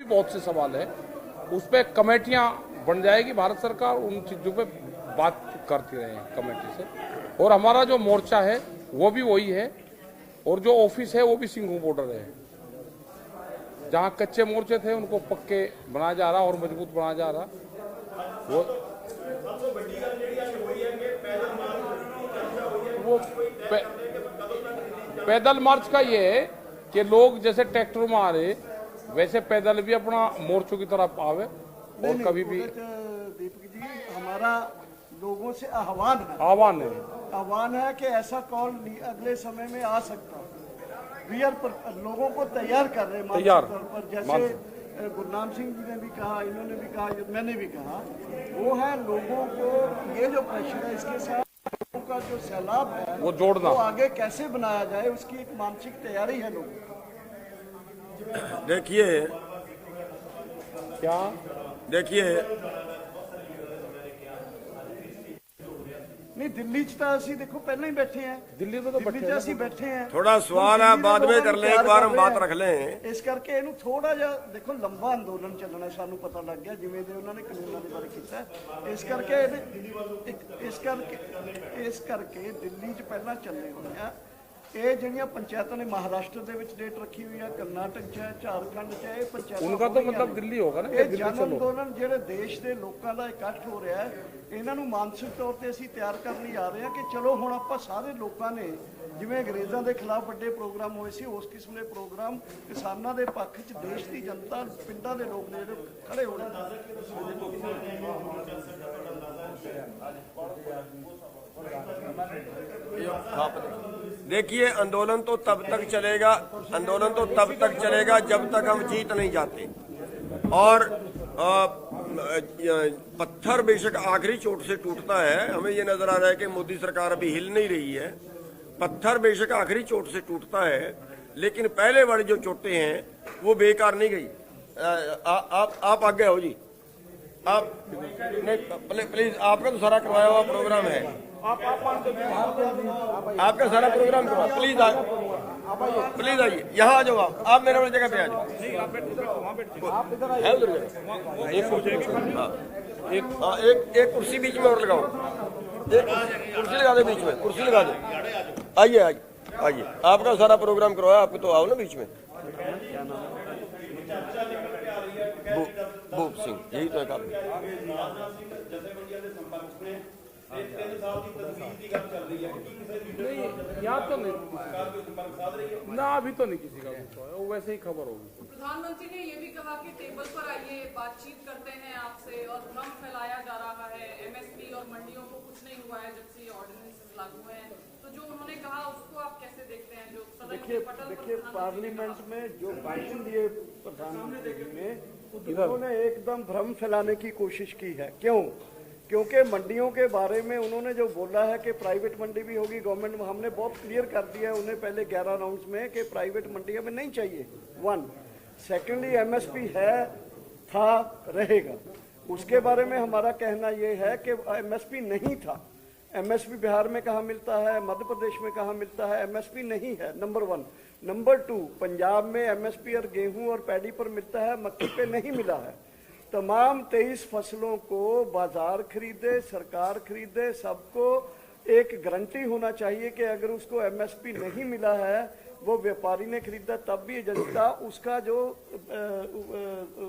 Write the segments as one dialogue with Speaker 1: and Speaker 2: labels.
Speaker 1: बहुत से सवाल है, उस पर कमेटियां बन जाएगी। भारत सरकार उन चीजों पे बात करती रहे कमेटी से, और हमारा जो मोर्चा है वो भी वही है, और जो ऑफिस है वो भी सिंघू बॉर्डर है। जहां कच्चे मोर्चे थे उनको पक्के बनाया जा रहा और मजबूत बनाया जा रहा। वो पैदल मार्च का ये है कि लोग जैसे ट्रैक्टर में आ रहे वैसे पैदल भी अपना मोर्चों की तरफ आवे। और कभी भी
Speaker 2: दीपक जी, हमारा लोगों से आह्वान है कि ऐसा कॉल अगले समय में आ सकता है। वी आर लोगों को तैयार कर रहे हैं पर जैसे गुरनाम सिंह जी ने भी कहा, इन्होंने भी कहा, मैंने भी कहा, वो है लोगों को ये जो प्रेशर है इसके साथ लोगों का जो सैलाब है
Speaker 1: वो जोड़ना,
Speaker 2: वो आगे कैसे बनाया जाए उसकी एक मानसिक तैयारी है लोगों की।
Speaker 3: देखिए
Speaker 2: नहीं, दिल्ली च देखो पहले ही बैठे हैं,
Speaker 1: दिल्ली में तो
Speaker 2: बैठे हैं।
Speaker 3: थोड़ा सवाल है बाद में कर ले, एक बार हम बात रख लें।
Speaker 2: इस करके इन्हों थोड़ा जा देखो लंबा अंदोलन चलना सानू पता लग गया जिवें दे उन्होंने कानूनों के बारे किया। इस करके दिल्ली च पहला चलने होने हैं। ये ਜਿਹੜੀਆਂ पंचायतों ने महाराष्ट्र ਦੇ ਵਿੱਚ डेट रखी हुई है, कर्नाटक च है, झारखंड च है, पंचायत
Speaker 1: उनका तो मतलब दिल्ली होगा ना।
Speaker 2: ਇਹ ਜਨ ਅੰਦੋਲਨ ਜਿਹੜੇ ਦੇਸ਼ ਦੇ ਲੋਕਾਂ ਦਾ ਇਕੱਠ ਹੋ ਰਿਹਾ ਹੈ, ਇਹਨਾਂ ਨੂੰ ਮਾਨਸਿਕ ਤੌਰ ਤੇ ਅਸੀਂ ਤਿਆਰ ਕਰਨ ਲਈ ਆ ਰਹੇ ਹਾਂ ਕਿ ਚਲੋ ਹੁਣ ਆਪਾਂ ਸਾਰੇ ਲੋਕਾਂ ਨੇ ਜਿਵੇਂ ਅੰਗਰੇਜ਼ਾਂ ਦੇ ਖਿਲਾਫ ਵੱਡੇ ਪ੍ਰੋਗਰਾਮ ਹੋਏ ਸੀ ਉਸ ਕਿਸਮ ਦੇ ਪ੍ਰੋਗਰਾਮ ਕਿਸਾਨਾਂ ਦੇ ਪੱਖ 'ਚ ਦੇਸ਼ ਦੀ ਜਨਤਾ ਪਿੰਡਾਂ ਦੇ ਲੋਕ ਨੇ ਜਿਹੜੇ ਖੜੇ ਹੋਣੇ।
Speaker 3: देखिए आंदोलन तो तब तक चलेगा जब तक हम जीत नहीं जाते। और पत्थर बेशक आखिरी चोट से टूटता है, हमें ये नजर आ रहा है कि मोदी सरकार अभी हिल नहीं रही है। पत्थर बेशक आखिरी चोट से टूटता है, लेकिन पहले वाली जो चोटें हैं वो बेकार नहीं गई। आप आगे हो जी, आप नहीं प्लीज, आपका तो सारा करवाया हुआ प्रोग्राम है, आपका सारा प्रोग्राम करवा, प्लीज आइए, यहाँ आ जाओ, आप मेरे वाली जगह पे आ जाओ। एक कुर्सी बीच में और लगाओ, एक कुर्सी लगा दे बीच में, कुर्सी लगा दे। आइए, आपका सारा प्रोग्राम करवाया, आपको तो आओ ना बीच में। भूप सिंह, यही तो है काम।
Speaker 1: नहीं, यहाँ तो नहीं ना, अभी तो नहीं किसी का कुछ हुआ है, वो वैसे ही खबर होगी।
Speaker 4: प्रधानमंत्री ने ये भी कहा कि टेबल पर आइए, बातचीत करते हैं आपसे, और भ्रम फैलाया जा रहा है। एमएसपी और मंडियों को कुछ नहीं हुआ है जब से ये ऑर्डिनेंस लागू हुए हैं। तो जो उन्होंने कहा उसको आप कैसे देखते हैं? जो
Speaker 2: देखिए पार्लियामेंट में जो भाषण दिए प्रधानमंत्री जी ने, उन्होंने एकदम भ्रम फैलाने की कोशिश की है। क्योंकि मंडियों के बारे में उन्होंने जो बोला है कि प्राइवेट मंडी भी होगी, गवर्नमेंट में हमने बहुत क्लियर कर दिया है उन्हें पहले 11 राउंड्स में कि प्राइवेट मंडी हमें नहीं चाहिए। 1 सेकेंडली एमएसपी है, था, रहेगा। उसके बारे में हमारा कहना ये है कि एमएसपी नहीं था। एमएसपी बिहार में कहाँ मिलता है, मध्य प्रदेश में कहाँ मिलता है, एमएसपी नहीं है, नंबर 1। नंबर 2, पंजाब में एमएसपी और गेहूं और पैडी पर मिलता है, मक्की पे नहीं मिला है। तमाम 23 फसलों को बाजार खरीदे, सरकार खरीदे, सबको एक गारंटी होना चाहिए कि अगर उसको एमएसपी नहीं मिला है, वो व्यापारी ने खरीदा तब भी जनता उसका जो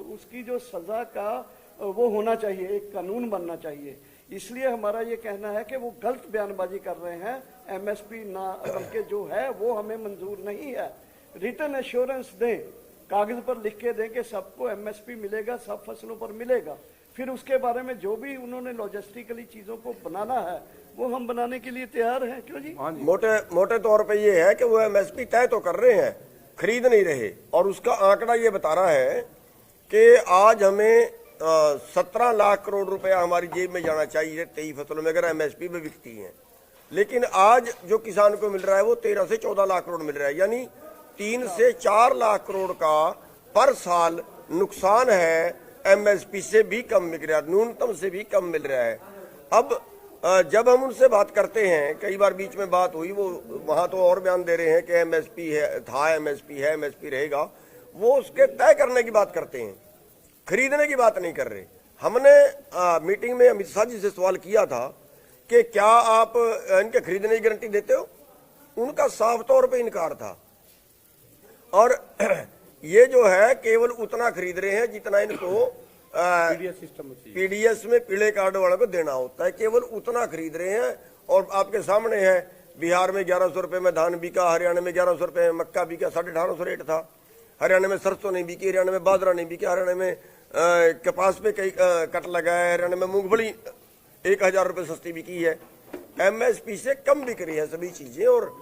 Speaker 2: उसकी जो सजा का वो होना चाहिए, एक कानून बनना चाहिए। इसलिए हमारा ये कहना है कि वो गलत बयानबाजी कर रहे हैं। एमएसपी ना बल्कि जो है वो हमें मंजूर नहीं है। रिटर्न एश्योरेंस दें, कागज पर लिख के दें कि सबको एमएसपी मिलेगा, सब फसलों पर मिलेगा। फिर उसके बारे में जो भी उन्होंने लॉजिस्टिकली चीजों को बनाना है वो हम बनाने के लिए तैयार हैं। क्यों जी?
Speaker 3: मोटे तौर पे ये है कि वो एमएसपी तय तो कर रहे हैं, खरीद नहीं रहे। और उसका आंकड़ा ये बता रहा है कि आज हमें 17 लाख करोड़ रुपया हमारी जेब में जाना चाहिए 23 फसलों में अगर एमएसपी में बिकती हैं। लेकिन आज जो किसान को मिल रहा है वो 13 से 14 लाख करोड़ मिल रहा है, यानी 3 से 4 लाख करोड़ का पर साल नुकसान है। एमएसपी से भी कम मिल रहा है, न्यूनतम से भी कम मिल रहा है। अब जब हम उनसे बात करते हैं, कई बार बीच में बात हुई, वो वहां तो और बयान दे रहे हैं कि एमएसपी है, था, एमएसपी है, एमएसपी रहेगा, वो उसके तय करने की बात करते हैं। खरीदने की बात नहीं कर रहे। हमने मीटिंग में अमित शाह जी से सवाल किया था कि क्या आप इनके खरीदने की गारंटी देते हो, उनका साफ तौर पे इनकार था। और ये जो है केवल उतना खरीद रहे हैं जितना इनको पीडीएस में पीले कार्ड वालों को देना होता है, केवल उतना खरीद रहे हैं। और आपके सामने है, बिहार में 1100 रुपए में धान बिका, हरियाणा में 1100 रुपए में मक्का बिका, 1850 रेट था। हरियाणा में सरसों नहीं बिकी, हरियाणा में बाजरा नहीं बिका, हरियाणा में कपास पे कई कट लगा है, हरियाणा में मूंगफली 1000 रुपए सस्ती बिकी है। एमएसपी से कम बिक रही है सभी चीजें, और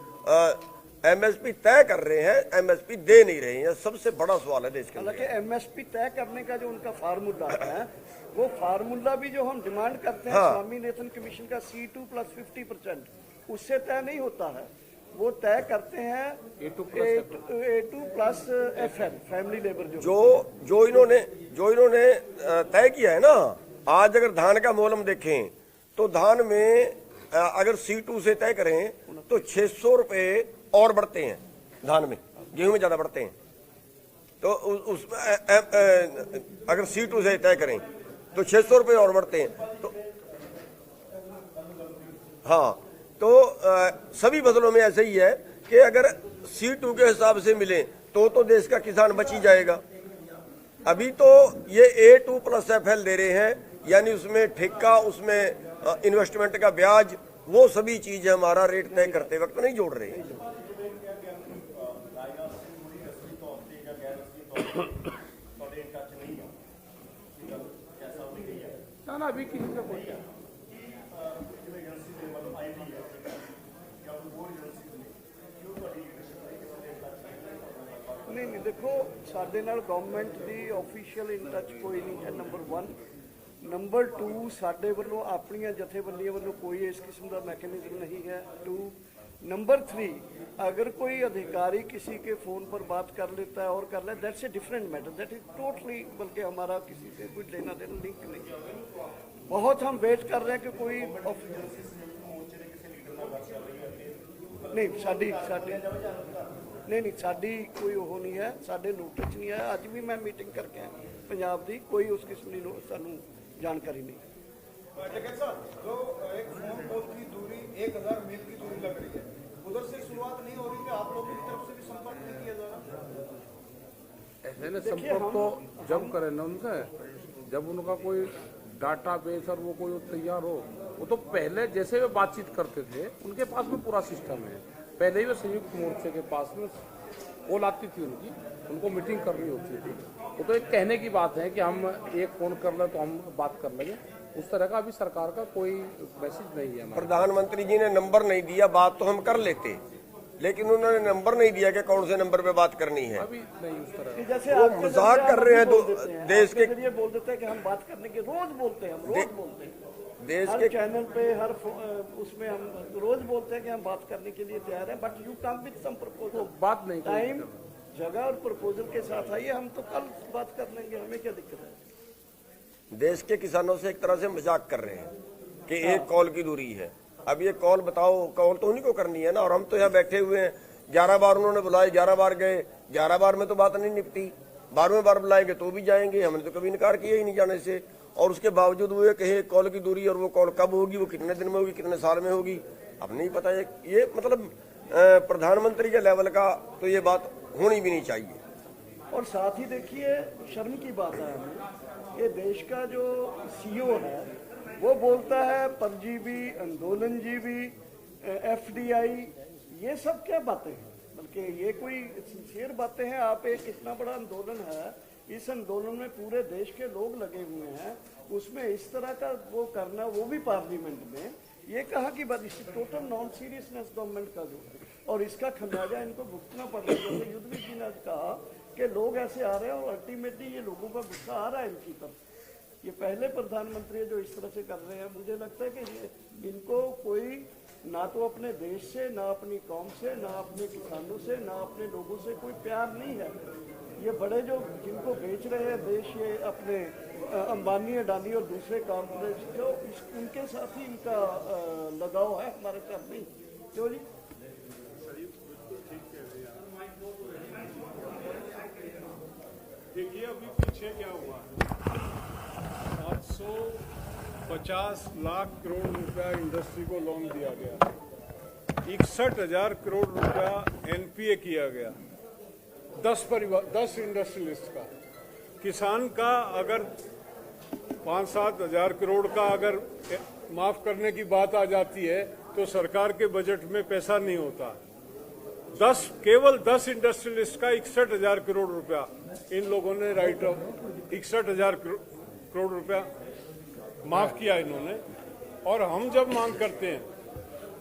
Speaker 3: एमएसपी तय कर रहे हैं, एमएसपी दे नहीं रहे हैं। सबसे बड़ा सवाल है देश के।
Speaker 2: हालांकि एमएसपी तय करने का जो उनका फार्मूला है, वो फार्मूला भी जो हम डिमांड करते हैं स्वामीनाथन कमीशन का C2 + 50%, उससे तय नहीं होता है। वो तय करते हैं A2 + FN, फैमिली लेबर।
Speaker 3: जो इन्होंने तय किया है ना, आज अगर धान का मोल हम देखें तो धान में अगर C2 से तय करें तो 600 रुपए और बढ़ते हैं, धान में, गेहूं में ज्यादा बढ़ते हैं। तो उसमें अगर C2 से तय करें तो 600 रुपए और बढ़ते हैं। तो हाँ, तो सभी फसलों में ऐसे ही है कि अगर C2 के हिसाब से मिले तो देश का किसान बच ही जाएगा। अभी तो ये A2 + FL दे रहे हैं, यानी उसमें ठेका, उसमें इन्वेस्टमेंट का ब्याज, वो सभी चीज हमारा रेट तय करते वक्त नहीं जोड़ रहे हैं।
Speaker 1: ना अभी किसी का कोई
Speaker 2: नहीं, देखो साडे नाल government the official in touch कोई नहीं है, नंबर 1। नंबर 2, साडे वालों अपनी जथेबंदियों वालों कोई इस किस्म का मैकेनिज्म नहीं है। 2, नंबर 3, अगर कोई अधिकारी किसी के फोन पर बात कर लेता है और कर ले, that's a different matter, that is totally, बल्कि हमारा किसी से कोई लेना देना लिंक नहीं। बहुत हम वेट कर रहे हैं कि कोई नहीं साडी कोई वो नहीं है, साडे नोटिस नहीं है। अज भी मैं मीटिंग करके आया पंजाब दी, कोई उस किस्म की सानू जानकारी नहीं।
Speaker 5: लेकिन सर, जो एक फोन कॉल की दूरी 1000 मील की दूरी लग रही है, उधर से शुरुआत नहीं हो रही है, आप लोगों की तरफ से भी संपर्क नहीं किया जा रहा?
Speaker 1: ऐसे ना संपर्क तो जब करें ना उनसे, जब उनका कोई डाटा बेस और वो कोई तैयार हो, वो तो पहले जैसे वे बातचीत करते थे उनके पास में पूरा सिस्टम है। पहले ही वो संयुक्त मोर्चे के पास में कॉल आती थी उनको मीटिंग करनी होती थी। वो तो एक कहने की बात है कि हम एक फोन कर ले तो हम बात कर लेंगे, उस तरह का अभी सरकार का कोई मैसेज नहीं है।
Speaker 3: प्रधानमंत्री जी ने नंबर नहीं दिया, बात तो हम कर लेते, लेकिन उन्होंने नंबर नहीं दिया कि कौन से नंबर पे बात करनी है।
Speaker 1: अभी नहीं उस तरह
Speaker 2: जैसे
Speaker 3: वो मजाक कर रहे हैं। देश के
Speaker 2: जरिए बोल देते हैं कि हम बात करने के रोज बोलते हैं, हम रोज बोलते हैं
Speaker 3: देश
Speaker 2: हर
Speaker 3: के
Speaker 2: चैनल पे, हर उसमें हम रोज बोलते हैं कि हम बात करने के लिए तैयार हैं, but you come with some proposal.
Speaker 1: बात नहीं,
Speaker 2: टाइम, जगह और प्रपोजल के साथ आइए, हम तो कल बात कर लेंगे, हमें क्या दिक्कत है।
Speaker 3: देश के किसानों से एक तरह से मजाक कर रहे हैं कि एक कॉल की दूरी है। अब ये कॉल बताओ, कॉल तो उन्हीं को करनी है ना, और हम तो यहाँ बैठे हुए हैं। 11 बार उन्होंने बुलाए, 11 बार गए, 11 बार में तो बात नहीं निपटी। 12वें बार बुलाएंगे तो भी जाएंगे, हमने तो कभी इनकार किया ही नहीं जाने से। और उसके बावजूद वो कहे कॉल की दूरी, और वो कॉल कब होगी, वो कितने दिन में होगी, कितने साल में होगी, अब नहीं पता। ये मतलब प्रधानमंत्री के लेवल का तो ये बात होनी भी नहीं चाहिए।
Speaker 2: और साथ ही देखिए, शर्म की बात है हमें, ये देश का जो CEO है वो बोलता है परजीवी, आंदोलनजीवी, FDI, ये सब क्या बातें हैं? बल्कि ये कोई सिंसियर बातें हैं। आप एक इतना बड़ा आंदोलन है, इस आंदोलन में पूरे देश के लोग लगे हुए हैं, उसमें इस तरह का वो करना, वो भी पार्लियामेंट में, ये कहा कि टोटल नॉन सीरियसनेस गवर्नमेंट का जो, और इसका खमियाजा इनको भुगतना पड़ रहा है। जैसे युद्धवीर जी ने आज कहा कि लोग ऐसे आ रहे हैं और अल्टीमेटली ये लोगों का गुस्सा आ रहा है इनकी तरफ। ये पहले प्रधानमंत्री जो इस तरह से कर रहे हैं, मुझे लगता है कि इनको कोई ना तो अपने देश से, ना अपनी कौम से, ना अपने किसानों से, ना अपने लोगों से कोई प्यार नहीं है। ये बड़े जो जिनको बेच रहे हैं देश, ये अपने अंबानी, अडानी और दूसरे कॉर्पोरेट, जो उनके साथ ही इनका लगाव है, हमारे साथ नहीं। क्यों जी?
Speaker 5: देखिए अभी पीछे क्या हुआ है।
Speaker 6: 50 लाख करोड़ रुपया इंडस्ट्री को लोन दिया गया, 61,000 करोड़ रुपया एनपीए किया गया 10 इंडस्ट्रियलिस्ट का। किसान का अगर 5-7 हजार करोड़ का अगर माफ करने की बात आ जाती है तो सरकार के बजट में पैसा नहीं होता। केवल 10 इंडस्ट्रियलिस्ट का 61,000 करोड़ रुपया इन लोगों ने राइट ऑफ 61,000 करोड़ रुपया माफ किया इन्होंने। और हम जब मांग करते हैं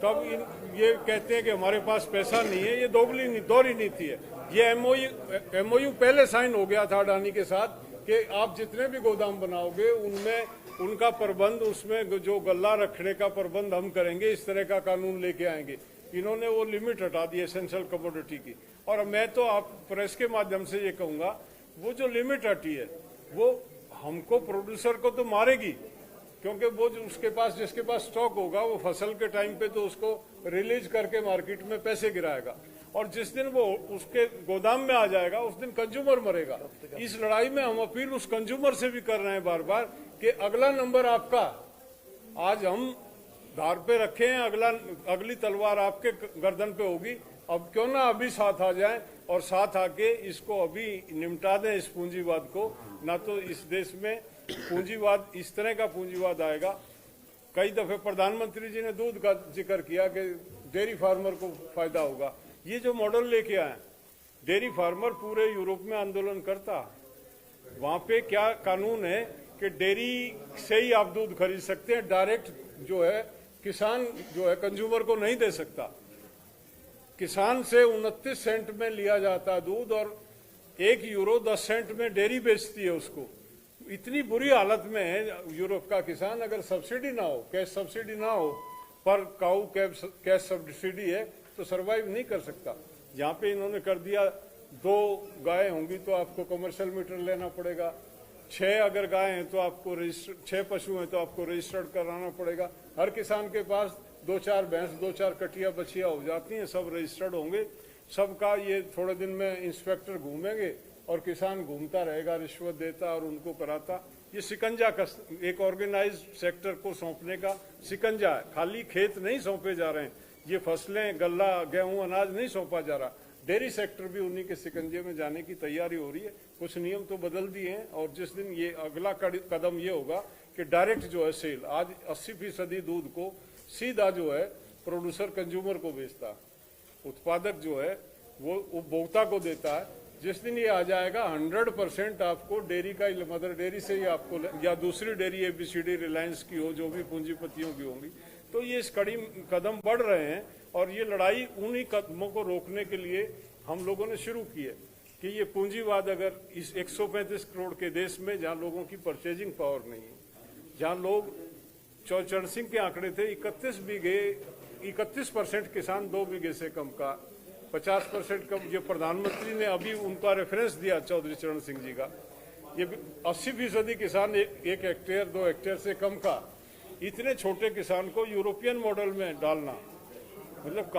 Speaker 6: तब ये कहते हैं कि हमारे पास पैसा नहीं है। ये दोहरी नीति है। ये एमओयू पहले साइन हो गया था अडानी के साथ कि आप जितने भी गोदाम बनाओगे उनमें उनका प्रबंध, उसमें जो गल्ला रखने का प्रबंध हम करेंगे, इस तरह का कानून लेके आएंगे। इन्होंने वो लिमिट हटा दी एसेंशियल कमोडिटी की। और मैं तो आप प्रेस के माध्यम से ये कहूंगा, वो जो लिमिट हटी है वो हमको प्रोड्यूसर को तो मारेगी, क्योंकि वो जो जिसके पास स्टॉक होगा वो फसल के टाइम पे तो उसको रिलीज करके मार्केट में पैसे गिराएगा, और जिस दिन वो उसके गोदाम में आ जाएगा उस दिन कंज्यूमर मरेगा। इस लड़ाई में हम अपील उस कंज्यूमर से भी कर रहे हैं बार बार कि अगला नंबर आपका, आज हम धार पे रखे हैं, अगली तलवार आपके गर्दन पे होगी। अब क्यों ना अभी साथ आ जाएं और साथ आके इसको अभी निपटा दें इस पूंजीवाद को, ना तो इस देश में पूंजीवाद, इस तरह का पूंजीवाद आएगा। कई दफे प्रधानमंत्री जी ने दूध का जिक्र किया कि डेयरी फार्मर को फायदा होगा। ये जो मॉडल लेके आए, डेयरी फार्मर पूरे यूरोप में आंदोलन करता, वहां पे क्या कानून है कि डेयरी से ही आप दूध खरीद सकते हैं, डायरेक्ट जो है किसान जो है कंज्यूमर को नहीं दे सकता। किसान से 29 सेंट में लिया जाता दूध और 1 यूरो 10 सेंट में डेयरी बेचती है उसको। इतनी बुरी हालत में है यूरोप का किसान। अगर सब्सिडी ना हो, कैश सब्सिडी ना हो, पर काऊ कैश सब्सिडी है तो सरवाइव नहीं कर सकता। यहाँ पे इन्होंने कर दिया 2 गाय होंगी तो आपको कमर्शियल मीटर लेना पड़ेगा, 6 अगर गाय हैं तो आपको 6 पशु हैं तो आपको रजिस्टर्ड कराना पड़ेगा। हर किसान के पास 2-4 भैंस, 2-4 कटिया बछिया हो जाती हैं, सब रजिस्टर्ड होंगे। सबका ये थोड़े दिन में इंस्पेक्टर घूमेंगे और किसान घूमता रहेगा, रिश्वत देता और उनको कराता। ये शिकंजा का एक ऑर्गेनाइज सेक्टर को सौंपने का शिकंजा है। खाली खेत नहीं सौंपे जा रहे हैं, ये फसलें, गल्ला, गेहूं, अनाज नहीं सौंपा जा रहा। डेयरी सेक्टर भी उन्हीं के शिकंजे में जाने की तैयारी हो रही है। कुछ नियम तो बदल दिए हैं और जिस दिन ये अगला कदम ये होगा कि डायरेक्ट जो है सेल, आज 80% दूध को सीधा जो है प्रोड्यूसर कंज्यूमर को बेचता, उत्पादक जो है वो उपभोक्ता को देता है। जिस दिन ये आ जाएगा 100% आपको डेयरी का, मदर डेयरी से ही आपको, या दूसरी डेयरी ABCD रिलायंस की हो, जो भी पूंजीपतियों की होंगी, तो ये इस कड़ी कदम बढ़ रहे हैं। और ये लड़ाई उन्हीं कदमों को रोकने के लिए हम लोगों ने शुरू की है कि ये पूंजीवाद अगर इस 135 करोड़ के देश में, जहाँ लोगों की परचेजिंग पावर नहीं है, जहाँ लोग, चरण सिंह के आंकड़े थे 31% किसान 2 बीघे से कम का, 50% कम, ये प्रधानमंत्री ने अभी उनका रेफरेंस दिया चौधरी चरण सिंह जी का, ये 80% किसान 1 हेक्टेयर 2 हेक्टेयर से कम का। इतने छोटे किसान को यूरोपियन मॉडल में डालना मतलब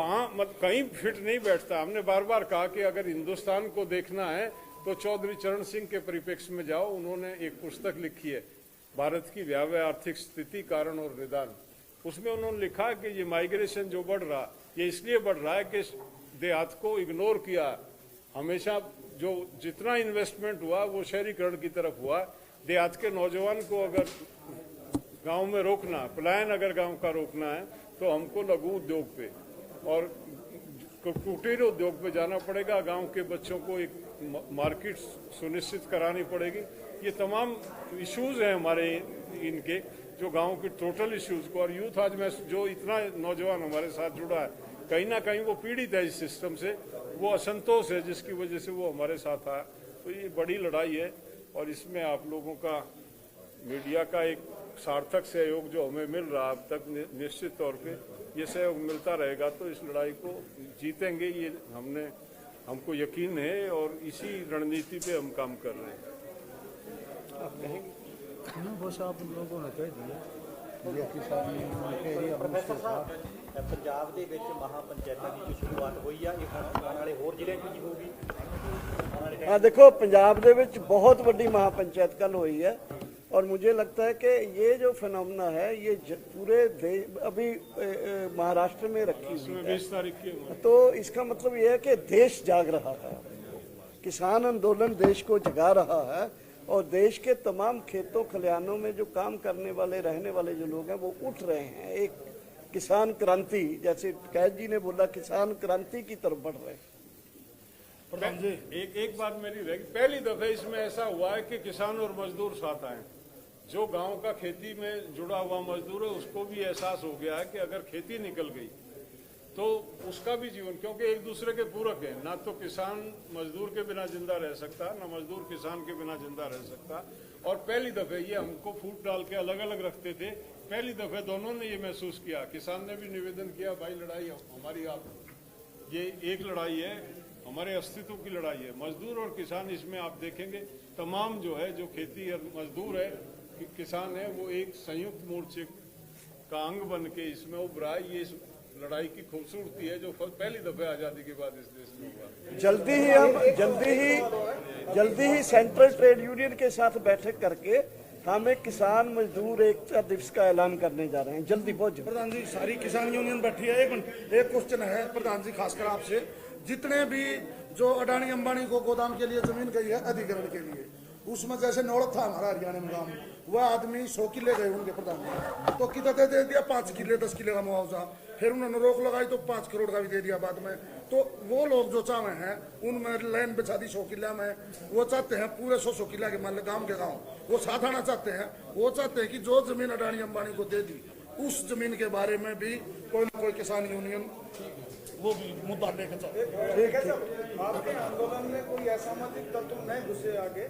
Speaker 6: कहीं फिट नहीं बैठता। हमने बार बार कहा कि अगर हिंदुस्तान को देखना है तो चौधरी चरण सिंह के परिप्रेक्ष्य में जाओ। उन्होंने एक पुस्तक लिखी है, भारत की भयावह आर्थिक स्थिति, कारण और निदान। उसमें उन्होंने लिखा कि ये माइग्रेशन जो बढ़ रहा, ये इसलिए बढ़ रहा है कि देहात को इग्नोर किया। हमेशा जो जितना इन्वेस्टमेंट हुआ वो शहरीकरण की तरफ हुआ। देहात के नौजवान को अगर गांव में रोकना, पलायन अगर गांव का रोकना है तो हमको लघु उद्योग पे और कुटीर उद्योग पे जाना पड़ेगा। गांव के बच्चों को एक मार्केट सुनिश्चित करानी पड़ेगी। ये तमाम इश्यूज हैं हमारे इनके, जो गांव के टोटल इश्यूज को। और यूथ आज में जो इतना नौजवान हमारे साथ जुड़ा है, कहीं ना कहीं वो पीड़ित है इस सिस्टम से, वो असंतोष है जिसकी वजह से वो हमारे साथ आया। तो ये बड़ी लड़ाई है और इसमें आप लोगों का, मीडिया का एक सार्थक सहयोग जो हमें मिल रहा अब तक, निश्चित तौर पे ये सहयोग मिलता रहेगा तो इस लड़ाई को जीतेंगे, ये हमको यकीन है और इसी रणनीति पे हम काम कर रहे हैं।
Speaker 2: आप कहेंगे?
Speaker 7: बस आप लोगों ने कह दिया।
Speaker 5: ਪੰਜਾਬ ਦੇ ਵਿੱਚ ਮਹਾਪੰਚਾਇਤਾਂ ਦੀ ਸ਼ੁਰੂਆਤ ਹੋਈ ਆ, ਇਹ ਆਉਣ ਵਾਲੇ ਹੋਰ ਜ਼ਿਲ੍ਹਿਆਂ 'ਚ ਵੀ ਹੋਊਗੀ।
Speaker 2: ਦੇਖੋ ਪੰਜਾਬ ਦੇ ਵਿੱਚ ਬਹੁਤ ਵੱਡੀ ਮਹਾਪੰਚਾਇਤ ਕੱਲ ਹੋਈ ਹੈ और मुझे लगता है कि ये जो फिनोमेना है ये पूरे देश अभी महाराष्ट्र में रखी हुई है,
Speaker 6: 20 तारीख की
Speaker 2: तो इसका मतलब ये है कि देश जाग रहा है, किसान आंदोलन देश को जगा रहा है और देश के तमाम खेतों खलिहानों में जो काम करने वाले रहने वाले जो लोग हैं वो उठ रहे हैं, एक किसान क्रांति, जैसे कैद जी ने बोला, किसान क्रांति की तरफ बढ़ रहे हैं।
Speaker 6: एक बात मेरी रहेगी, पहली दफे इसमें ऐसा हुआ है कि किसान और मजदूर साथ आए। जो गांव का खेती में जुड़ा हुआ मजदूर है उसको भी एहसास हो गया है कि अगर खेती निकल गई तो उसका भी जीवन, क्योंकि एक दूसरे के पूरक है, ना तो किसान मजदूर के बिना जिंदा रह सकता, ना मजदूर किसान के बिना जिंदा रह सकता। और पहली दफे ये हमको फूट डाल के अलग अलग रखते थे, पहली दफे दोनों ने ये महसूस किया। किसान ने भी निवेदन किया, भाई लड़ाई हमारी, आप ये एक लड़ाई है, हमारे अस्तित्व की लड़ाई है। मजदूर और किसान इसमें आप देखेंगे तमाम जो है, जो खेती और मजदूर है, किसान है, वो एक संयुक्त मोर्चे का अंग बन के इसमें उभरा है। ये इस लड़ाई की खूबसूरती है जो पहली दफे आजादी के बाद इस देश में हुआ।
Speaker 2: जल्दी ही सेंट्रल ट्रेड यूनियन के साथ बैठक करके हम एक किसान मजदूर एकता दिवस का ऐलान करने जा रहे हैं, जल्दी बहुत जल्दी।
Speaker 8: प्रधान जी, सारी किसान यूनियन बैठी है। एक क्वेश्चन है प्रधान जी, खासकर आपसे, जितने भी जो अडानी अंबानी को गोदाम के लिए जमीन गई है अधिग्रहण के लिए, उसमें जैसे नौड़क था हमारा हरियाणा में गाँव, वह आदमी 100 किले गए उनके प्रधान जी, तो कितना दे दिया 5 किले 10 किले का मुआवजा, फिर उन्होंने रोक लगाई तो 5 करोड़ का भी दे दिया बाद में। तो वो लोग जो चाहे हैं उनमें लाइन बिछा दी 100 किला में, वो चाहते हैं पूरे 100 किला के मान गाँव के गाँव वो साथ आना चाहते हैं। वो चाहते हैं कि जो जमीन अडानी अंबानी को दे दी उस जमीन के बारे में भी कोई ना कोई किसान यूनियन वो भी मुद्दा लेकर चले।
Speaker 5: आपके आंदोलन में कोई असामाजिक तत्व नहीं घुसे आगे,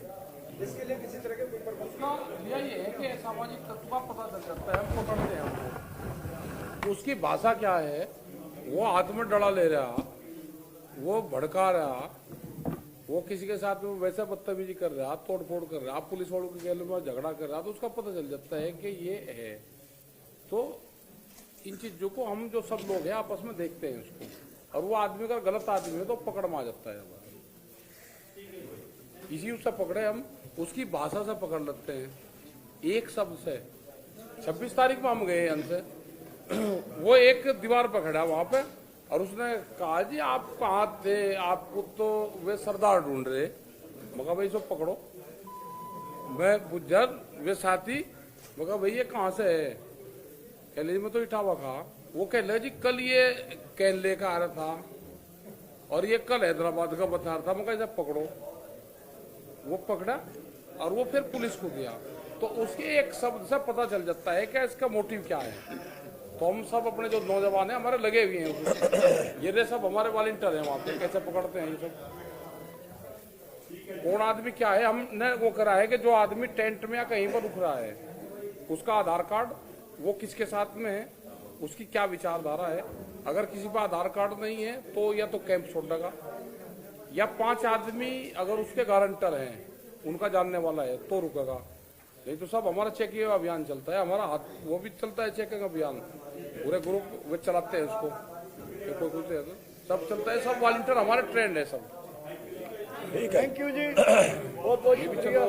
Speaker 5: इसके लिए किसी तरह के कोई प्रबंध?
Speaker 1: यही है कि सामाजिक तत्व का पता चल जाता है, हम पकड़ते हैं हमको। उसकी भाषा क्या है, वो हाथ में डला ले रहा, वो भड़का रहा, वो किसी के साथ में वैसे बदतमीजी कर रहा, तोड़ फोड़ कर रहा, पुलिस वालों के गले में झगड़ा कर रहा, तो उसका पता चल जाता है कि ये है। तो इन चीजों को हम जो सब लोग हैं आपस में देखते हैं उसको, और वो आदमी अगर गलत आदमी है तो पकड़ में आ जाता है हमारा। इसी उससे पकड़े हम, उसकी भाषा से पकड़ लेते हैं, एक शब्द से। 26 तारीख में हम गए यहाँ से, वो एक दीवार पर खड़ा वहां पे, और उसने कहा जी आप कहाँ थे, आपको तो वे सरदार ढूंढ रहे। मैं कहा भाई सब पकड़ो, मैं गुज्जर, वे साथी। मैं कहा भाई ये कहाँ से है, कह लीजिए मैं तो इटावा का। वो कह ले जी कल ये कैन लेकर आ रहा था और ये कल हैदराबाद का बता रहा था। मैं कहा पकड़ो। वो पकड़ा और वो फिर पुलिस को दिया। तो उसके एक शब्द से पता चल जाता है कि इसका मोटिव क्या है। तो हम सब अपने जो नौजवान हैं हमारे लगे हुए हैं, ये सब हमारे वॉलंटियर हैं वहाँ पे, कैसे पकड़ते हैं ये सब, कौन आदमी क्या है। हमने वो करा है कि जो आदमी टेंट में या कहीं पर रुक रहा है उसका आधार कार्ड, वो किसके साथ में है, उसकी क्या विचारधारा है। अगर किसी पर आधार कार्ड नहीं है तो या तो कैंप छोड़ देगा, या 5 आदमी अगर उसके गारंटर हैं, उनका जानने वाला है तो रुकेगा। नहीं तो सब हमारा चेकिंग अभियान चलता है, हमारा हाथ वो भी चलता है चेकिंग अभियान, पूरे ग्रुप वे चलाते हैं उसको, कोई कुछ सब चलता है, सब वॉलंटियर हमारे ट्रेंड है सब।
Speaker 2: थैंक यू जी, बहुत बहुत शुक्रिया।